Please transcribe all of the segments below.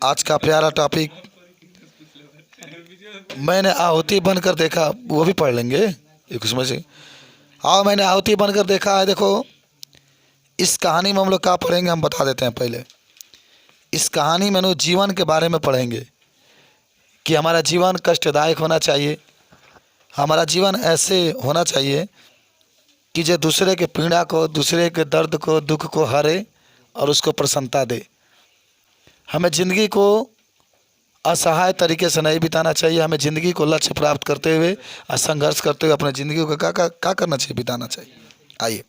आज का प्यारा टॉपिक मैंने आहुति बनकर देखा, वो भी पढ़ लेंगे एक उसमें से। आओ, मैंने आहुति बनकर देखा है। देखो, इस कहानी में हम लोग क्या पढ़ेंगे, हम बता देते हैं पहले। इस कहानी में हम जीवन के बारे में पढ़ेंगे कि हमारा जीवन कष्टदायक होना चाहिए। हमारा जीवन ऐसे होना चाहिए कि जो दूसरे के पीड़ा को, दूसरे के दर्द को, दुख को हरे और उसको प्रसन्नता दे। हमें ज़िंदगी को असहाय तरीके से नहीं बिताना चाहिए। हमें ज़िंदगी को लक्ष्य प्राप्त करते हुए और संघर्ष करते हुए अपने ज़िंदगी को क्या करना चाहिए, बिताना चाहिए। आइए,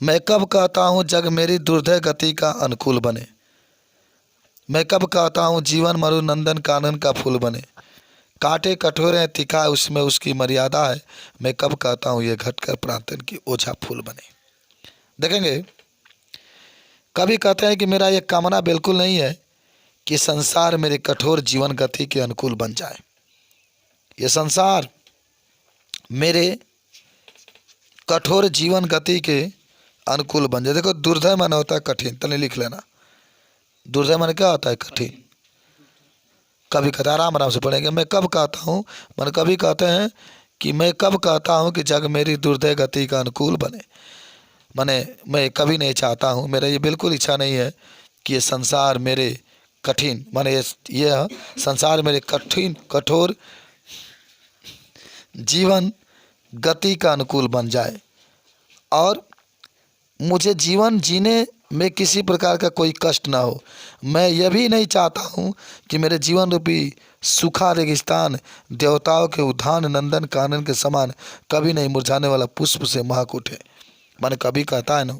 मैं कब कहता हूँ जग मेरी दुर्धय गति का अनुकूल बने। मैं कब कहता हूँ जीवन मरु नंदन कानन का फूल बने। कांटे कठोर हैं, तीखा है उसमें उसकी मर्यादा है। मैं कब कहता हूँ ये घटकर प्रांतन की ओझा फूल बने। देखेंगे, कभी कहते हैं कि मेरा ये कामना बिल्कुल नहीं है कि संसार मेरे कठोर जीवन गति के अनुकूल बन जाए। ये संसार मेरे कठोर जीवन गति के अनुकूल बन जाए। देखो, दुर्धय माने होता है कठिन, तने लिख लेना। दुर्धय माने क्या होता है? कठिन। कभी कहता है, आराम आराम से पढ़ेंगे। मैं कब कहता हूँ, मन कभी कहते हैं कि मैं कब कहता हूँ कि जग मेरी दुर्धय गति का अनुकूल बने। माने मैं कभी नहीं चाहता हूँ, मेरा ये बिल्कुल इच्छा नहीं है कि ये संसार मेरे कठिन, माने ये संसार मेरे कठिन कठोर जीवन गति का अनुकूल बन जाए और मुझे जीवन जीने में किसी प्रकार का कोई कष्ट ना हो। मैं यह भी नहीं चाहता हूँ कि मेरे जीवन रूपी सूखा रेगिस्तान देवताओं के उद्यान नंदन कानन के समान कभी नहीं मुरझाने वाला पुष्प से महक उठे। मैंने कभी कहता है ना,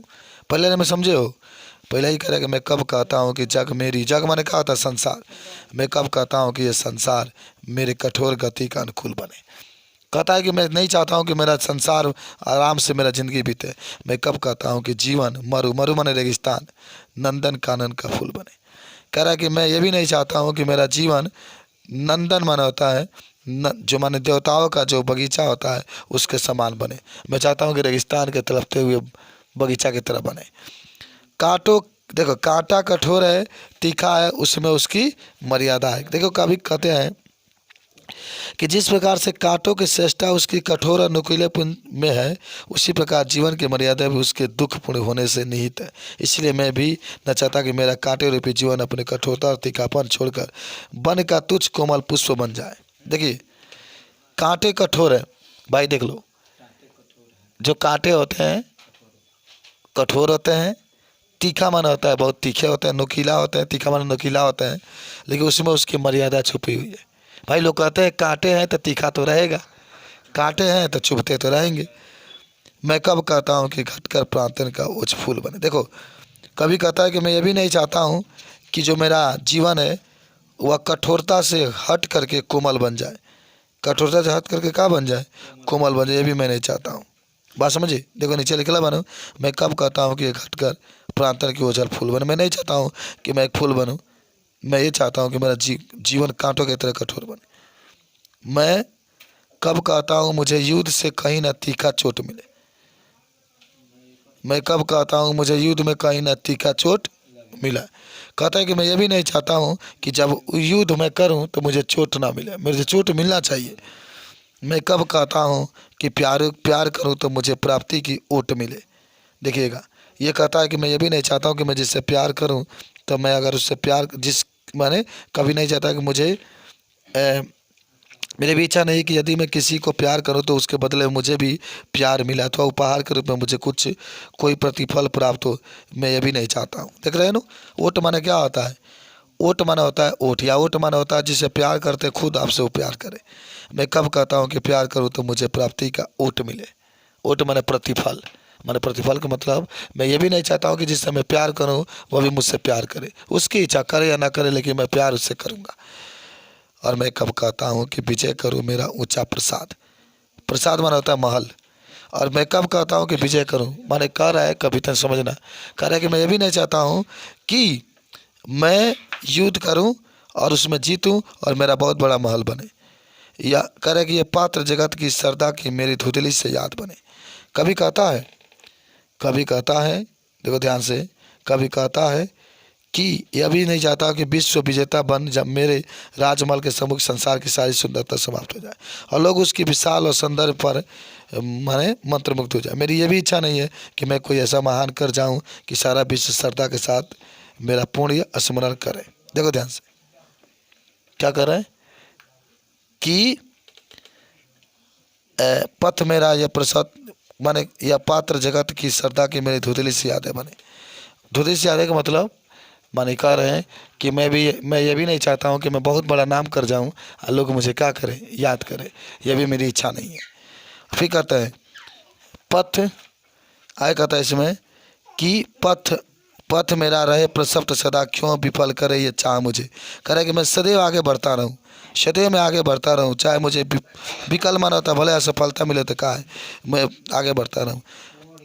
पहले में समझे हो, पहले ही कह रहा कि मैं कब कहता हूँ कि जग मेरी, जग मैंने कहा था संसार, मैं कब कहता हूँ कि ये संसार मेरे कठोर गति का अनुकूल बने। कहता है कि मैं नहीं चाहता हूँ कि मेरा संसार आराम से मेरा ज़िंदगी बीते। मैं कब कहता हूँ कि जीवन मरु, मरु माने रेगिस्तान, नंदन कानन का फूल बने। कह रहा है कि मैं ये भी नहीं चाहता हूँ कि मेरा जीवन नंदन माने होता है जो माने देवताओं का जो बगीचा होता है उसके समान बने। मैं चाहता हूँ कि रेगिस्तान के तलपते हुए बगीचा की तरह बने। कांटों, देखो कांटा कठोर है, तीखा है उसमें उसकी मर्यादा है। देखो, कभी कहते हैं कि जिस प्रकार से कांटों की श्रेष्ठता उसकी कठोर और नुकीलेपन में है, उसी प्रकार जीवन की मर्यादा भी उसके दुखपूर्ण होने से निहित है। इसलिए मैं भी न चाहता कि मेरा कांटे रूपी जीवन अपने कठोरता और तीखापन छोड़कर वन का तुच्छ कोमल पुष्प बन जाए। देखिए, कांटे कठोर है भाई, देख लो, जो कांटे होते हैं कठोर होते हैं, तीखा मन होता है बहुत तीखे होते हैं, नुकीला होते हैं, तीखा मन नुकीला होते हैं, लेकिन उसमें उसकी मर्यादा छुपी हुई है। भाई लोग कहते हैं कांटे हैं तो तीखा तो रहेगा, कांटे हैं तो चुभते तो रहेंगे। मैं कब कहता हूँ कि घटकर प्रांतन का उच्च फूल बने। देखो, कभी कहता है कि मैं ये भी नहीं चाहता हूँ कि जो मेरा जीवन है वह कठोरता से हट करके कोमल बन जाए। कठोरता से हट करके क्या बन जाए? कोमल बन जाए। ये भी मैं नहीं चाहता हूँ। बात समझिए। देखो, नीचे लिखला बनूँ, मैं कब कहता हूँ कि घटकर प्रांतन की ओझल फूल बने। मैं नहीं चाहता हूँ कि मैं एक फूल बनूँ, मैं ये चाहता हूँ कि मेरा जीवन कांटों की तरह कठोर बने। मैं कब कहता हूँ मुझे युद्ध से कहीं ना तीखा चोट मिले। मैं कब कहता हूँ मुझे युद्ध में कहीं ना तीखा चोट मिला। कहता है कि मैं ये भी नहीं चाहता हूँ कि जब युद्ध मैं करूँ तो मुझे चोट ना मिले, मुझे चोट मिलना चाहिए। मैं कब कहता हूँ कि प्यार प्यार करूँ तो मुझे प्राप्ति की ओट मिले। देखिएगा, ये कहता है कि मैं ये भी नहीं चाहता हूँ कि मैं जिससे प्यार करूँ तो मैं अगर उससे प्यार मैंने कभी नहीं चाहता कि मुझे मेरी भी इच्छा नहीं कि यदि मैं किसी को प्यार करूं तो उसके बदले में मुझे भी प्यार मिला, अथवा उपहार के रूप में मुझे कुछ कोई प्रतिफल प्राप्त हो। मैं ये भी नहीं चाहता हूँ। देख रहे हैं ना, ओट माने क्या होता है? ओट माने होता है ओट, या ओट माने होता है जिसे प्यार करते खुद आपसे वो प्यार करे। मैं कब कहता हूँ कि प्यार करूँ तो मुझे प्राप्ति का ओट मिले। ओट माने प्रतिफल, माने प्रतिफल का मतलब मैं ये भी नहीं चाहता हूँ कि जिससे मैं प्यार करूँ वह भी मुझसे प्यार करे। उसकी इच्छा करे या ना करे, लेकिन मैं प्यार उससे करूँगा। और मैं कब कहता हूँ कि विजय करूँ मेरा ऊंचा प्रसाद। प्रसाद माना होता है महल। और मैं कब कहता हूँ कि विजय करूँ, माने कह रहा है, कभी तक समझना, कह रहा है कि मैं ये भी नहीं चाहता हूँ कि मैं युद्ध करूँ और उसमें जीतूँ और मेरा बहुत बड़ा महल बने, या कह रहा है कि ये पात्र जगत की श्रद्धा की मेरी धुंधली से याद बने। कभी कहता है, कभी कहता है, देखो ध्यान से, कभी कहता है कि यह भी नहीं चाहता कि विश्व विजेता बन जब मेरे राजमहल के सम्मुख संसार की सारी सुंदरता समाप्त हो जाए और लोग उसकी विशाल और सौंदर्य पर माने मंत्रमुग्ध हो जाए। मेरी ये भी इच्छा नहीं है कि मैं कोई ऐसा महान कर जाऊं कि सारा विश्व श्रद्धा के साथ मेरा पुण्य स्मरण करे। देखो ध्यान से क्या कर रहे हैं कि पथ मेरा यह प्रसाद माने यह पात्र जगत की श्रद्धा की मेरी धुंधली सी यादें बने। धुंधली सी यादें का मतलब माने कह रहे हैं कि मैं ये भी नहीं चाहता हूँ कि मैं बहुत बड़ा नाम कर जाऊँ और लोग मुझे क्या करें, याद करें। यह भी मेरी इच्छा नहीं है। फिर कहता है पथ आए, कहता है इसमें कि पथ मेरा रहे प्रसप्त सदा, क्यों विफल करे ये चाह मुझे। कह रहे कि मैं सदैव आगे बढ़ता रहूँ, सदैव मैं आगे बढ़ता रहूँ, चाहे मुझे विकल मन होता भले असफलता मिले तो क्या है, मैं आगे बढ़ता रहूँ।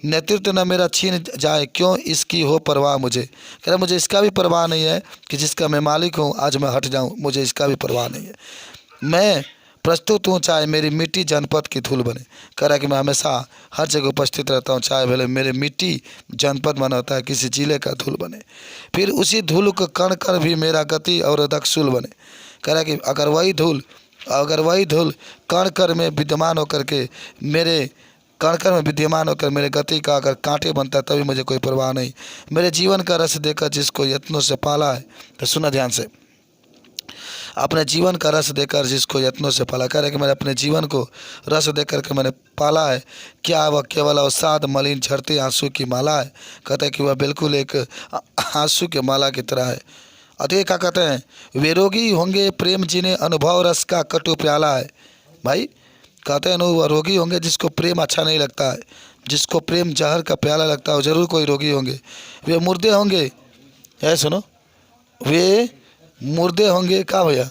नेतृत्व न मेरा छीन जाए, क्यों इसकी हो परवाह मुझे। कह रहे मुझे इसका भी परवाह नहीं है कि जिसका मैं मालिक हूँ आज मैं हट जाऊँ, मुझे इसका भी परवाह नहीं है। मैं प्रस्तुत हूँ चाहे मेरी मिट्टी जनपद की धूल बने। कह रहा है कि मैं हमेशा हर जगह उपस्थित रहता हूँ, चाहे भले मेरे मिट्टी जनपद बना होता है किसी जिले का धूल बने, फिर उसी धूल को कण कर भी मेरा गति और दक्षुल बने। कह रहा है कि अगर वही धूल कण कर में विद्यमान होकर के मेरे कणकर में विद्यमान होकर मेरे गति का अगर कांटे बनता तभी मुझे कोई परवाह नहीं। मेरे जीवन का रस देकर जिसको यत्नों से पाला है, तो सुना ध्यान से, अपने जीवन का रस देकर जिसको यत्नों से पाला। कह रहे कि मैंने अपने जीवन को रस देकर के मैंने पाला है, क्या वह केवल अवसाद मलिन झरते आंसू की माला है। कहते हैं कि वह बिल्कुल एक आंसू की माला की तरह है। अतः क्या कहते हैं, वे रोगी होंगे प्रेम जिन्हें अनुभव रस का कटु प्याला है। भाई कहते हैं वह रोगी होंगे जिसको प्रेम अच्छा नहीं लगता है, जिसको प्रेम जहर का प्याला लगता है, जरूर कोई रोगी होंगे। वे मुर्दे होंगे, है सुनो, वे मुर्दे होंगे, क्या भैया,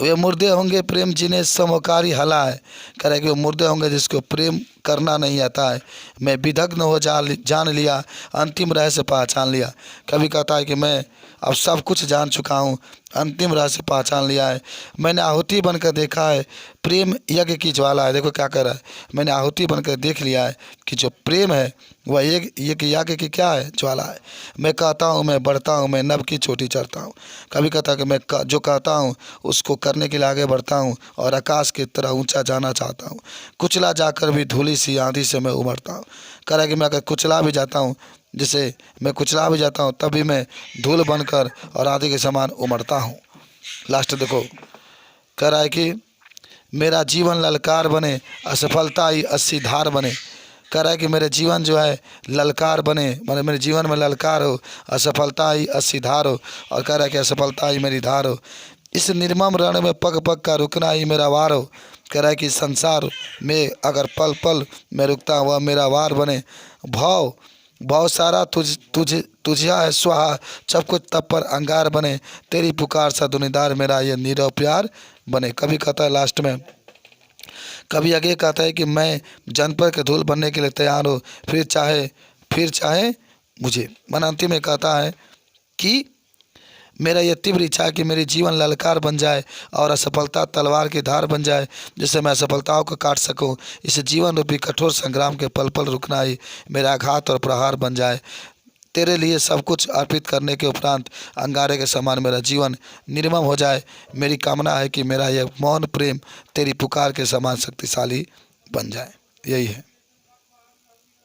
वे मुर्दे होंगे प्रेम जिन्हें समोकारी हला है। कह रहे कि वो मुर्दे होंगे जिसको प्रेम करना नहीं आता है। मैं विदग्ध हो जान लिया, अंतिम रहस्य पहचान लिया। कभी कहता है कि मैं अब सब कुछ जान चुका हूँ, अंतिम रहस्य पहचान लिया है। मैंने आहुति बनकर देखा है प्रेम यज्ञ की ज्वाला है। देखो क्या कर रहा है, मैंने आहुति बनकर देख लिया है कि जो प्रेम है वह यज्ञ की क्या है, ज्वाला है। मैं कहता हूँ मैं बढ़ता हूँ, मैं नभ की चोटी चढ़ता हूँ। कभी कहता है कि मैं जो कहता हूँ उसको करने के लिए आगे बढ़ता हूँ और आकाश की तरह ऊंचा जाना चाहता हूँ। कुचला जाकर भी धूली सी आंधी से मैं उमड़ता हूँ। कह रहा है कि मैं अगर कुचला भी जाता हूँ, जिसे मैं कुचला भी जाता हूँ तभी मैं धूल बनकर और आंधी के समान उमड़ता हूँ। लास्ट देखो, कह रहा है कि मेरा जीवन ललकार बने, असफलता ही अस्सी धार बने। कह रहा है कि मेरे जीवन जो है ललकार बने, माने मेरे जीवन में ललकार हो, असफलता ही अस्सी धार हो। और कह रहा है कि असफलता ही मेरी धार हो। इस निर्मम रण में पग पग का रुकना ही मेरा वार हो। कह रहा है कि संसार में अगर पल पल में रुकता वह मेरा वार बने। भाव सारा तुझिया है स्वाहा, सब कुछ तब पर अंगार बने। तेरी पुकार सा दुनिदार मेरा ये नीरव प्यार बने। कभी कहता है लास्ट में, कभी आगे कहता है कि मैं जनपद के धूल बनने के लिए तैयार हो, फिर चाहे मुझे। मन अंतिम में कहता है कि मेरा यह तीव्र इच्छा है कि मेरी जीवन ललकार बन जाए और असफलता तलवार की धार बन जाए, जिससे मैं असफलताओं को काट सकूं। इस जीवन रूपी कठोर संग्राम के पल पल रुकना ही मेरा आघात और प्रहार बन जाए। तेरे लिए सब कुछ अर्पित करने के उपरांत अंगारे के समान मेरा जीवन निर्मम हो जाए। मेरी कामना है कि मेरा यह मौन प्रेम तेरी पुकार के समान शक्तिशाली बन जाए। यही है।